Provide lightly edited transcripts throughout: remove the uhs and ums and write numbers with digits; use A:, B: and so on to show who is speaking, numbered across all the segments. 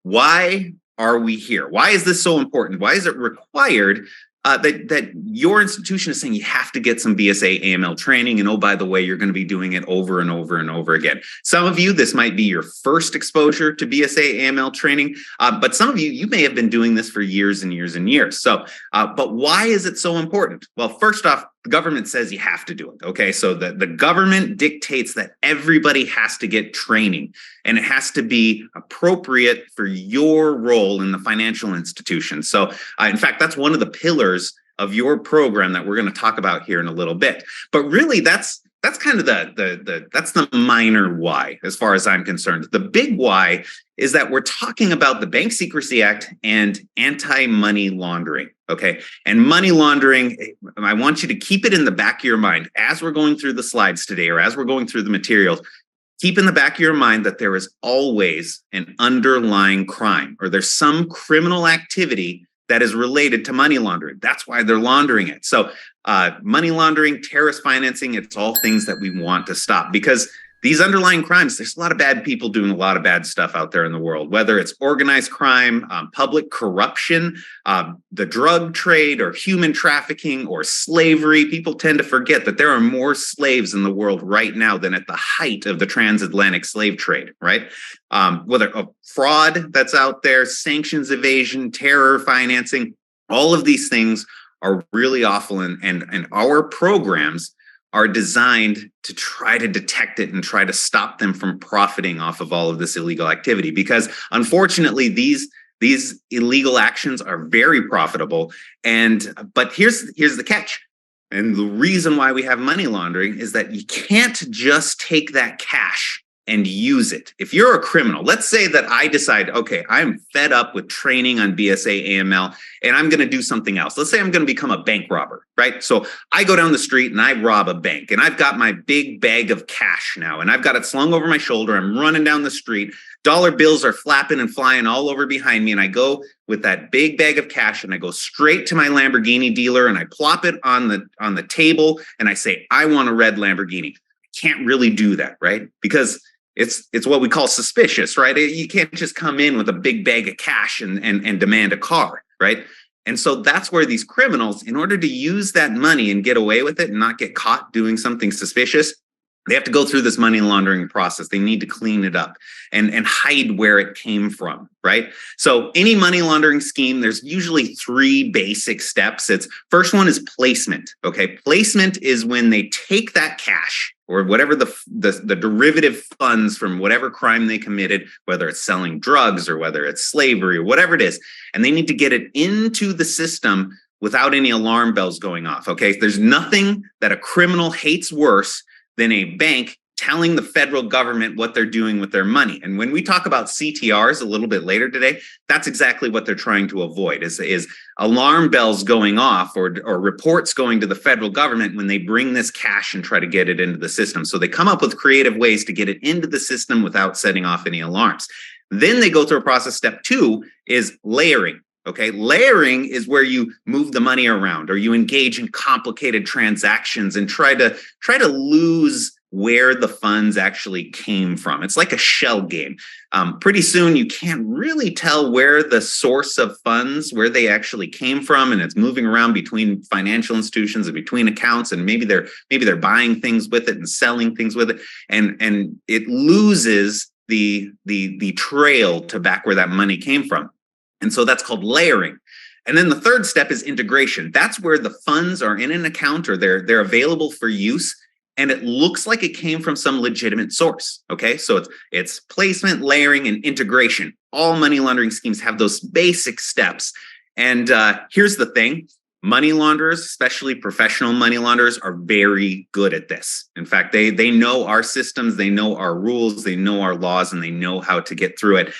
A: why are we here? Why is this so important? Why is it required that your institution is saying you have to get some BSA AML training? And oh, by the way, you're going to be doing it over and over and over again. Some of you, this might be your first exposure to BSA AML training, but some of you, you may have been doing this for years and years and years. So, but why is it so important? Well, first off, the government says you have to do it. Okay, so the government dictates that everybody has to get training, and it has to be appropriate for your role in the financial institution. So in fact, that's one of the pillars of your program that we're going to talk about here in a little bit. But really, that's kind of that's the minor why, as far as I'm concerned. The big why is that we're talking about the Bank Secrecy Act and anti-money laundering. Okay, and money laundering, I want you to keep it in the back of your mind as we're going through the slides today, or as we're going through the materials. Keep in the back of your mind that there is always an underlying crime, or there's some criminal activity that is related to money laundering. That's why they're laundering it. So money laundering, terrorist financing, it's all things that we want to stop, because these underlying crimes, there's a lot of bad people doing a lot of bad stuff out there in the world, whether it's organized crime, public corruption, the drug trade, or human trafficking, or slavery. People tend to forget that there are more slaves in the world right now than at the height of the transatlantic slave trade, right? Whether fraud that's out there, sanctions evasion, terror financing, all of these things are really awful, and our programs are designed to try to detect it and try to stop them from profiting off of all of this illegal activity. Because unfortunately, these illegal actions are very profitable. But here's the catch. And the reason why we have money laundering is that you can't just take that cash and use it. If you're a criminal, let's say that I decide, okay, I'm fed up with training on BSA AML and I'm going to do something else. Let's say I'm going to become a bank robber, right? So I go down the street and I rob a bank, and I've got my big bag of cash now, and I've got it slung over my shoulder. I'm running down the street. Dollar bills are flapping and flying all over behind me. And I go with that big bag of cash and I go straight to my Lamborghini dealer and I plop it on the table and I say, I want a red Lamborghini. I can't really do that, right? Because it's what we call suspicious, right? You can't just come in with a big bag of cash and demand a car, right? And so that's where these criminals, in order to use that money and get away with it and not get caught doing something suspicious, they have to go through this money laundering process. They need to clean it up and hide where it came from, right? So any money laundering scheme, there's usually three basic steps. First one is placement, okay? Placement is when they take that cash or whatever the derivative funds from whatever crime they committed, whether it's selling drugs or whether it's slavery or whatever it is, and they need to get it into the system without any alarm bells going off, okay? There's nothing that a criminal hates worse than a bank telling the federal government what they're doing with their money. And when we talk about CTRs a little bit later today, that's exactly what they're trying to avoid, is alarm bells going off or reports going to the federal government when they bring this cash and try to get it into the system. So they come up with creative ways to get it into the system without setting off any alarms. Then they go through a process. Step two is layering. Okay, layering is where you move the money around or you engage in complicated transactions and try to lose where the funds actually came from. It's like a shell game. Pretty soon you can't really tell where the source of funds, where they actually came from, and it's moving around between financial institutions and between accounts, and maybe they're buying things with it and selling things with it, and it loses the trail to back where that money came from. And so that's called layering. And then the third step is integration. That's where the funds are in an account or they're available for use, and it looks like it came from some legitimate source. Okay, so it's placement, layering, and integration. All money laundering schemes have those basic steps. And here's the thing. Money launderers, especially professional money launderers, are very good at this. In fact, they know our systems, they know our rules, they know our laws, and they know how to get through it.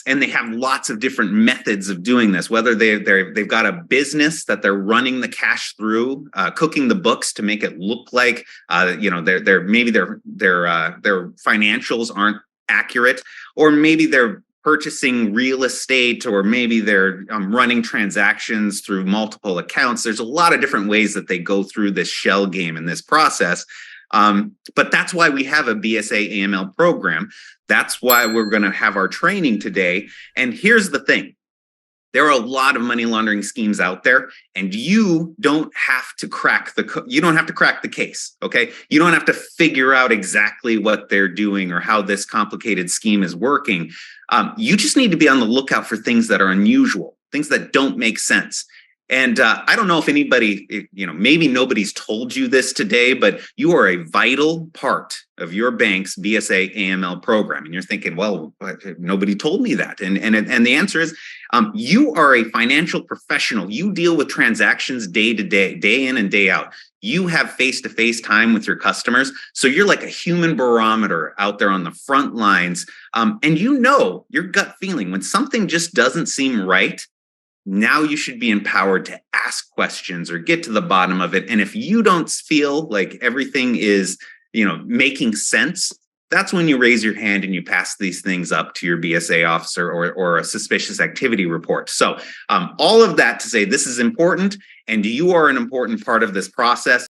A: And they have lots of different methods of doing this, whether they've got a business that they're running the cash through, cooking the books to make it look like maybe their financials aren't accurate, or maybe they're purchasing real estate, or maybe they're running transactions through multiple accounts. There's a lot of different ways that they go through this shell game and this process. But that's why we have a BSA AML program. That's why we're going to have our training today. And here's the thing. There are a lot of money laundering schemes out there, and you don't have to crack the case, okay? You don't have to figure out exactly what they're doing or how this complicated scheme is working. You just need to be on the lookout for things that are unusual, things that don't make sense. And I don't know if anybody, maybe nobody's told you this today, but you are a vital part of your bank's BSA AML program. And you're thinking, well, nobody told me that. And the answer is, you are a financial professional. You deal with transactions day to day, day in and day out. You have face-to-face time with your customers. So you're like a human barometer out there on the front lines. And your gut feeling when something just doesn't seem right. Now you should be empowered to ask questions or get to the bottom of it. And if you don't feel like everything is, making sense, that's when you raise your hand and you pass these things up to your BSA officer or a suspicious activity report. So all of that to say this is important, and you are an important part of this process.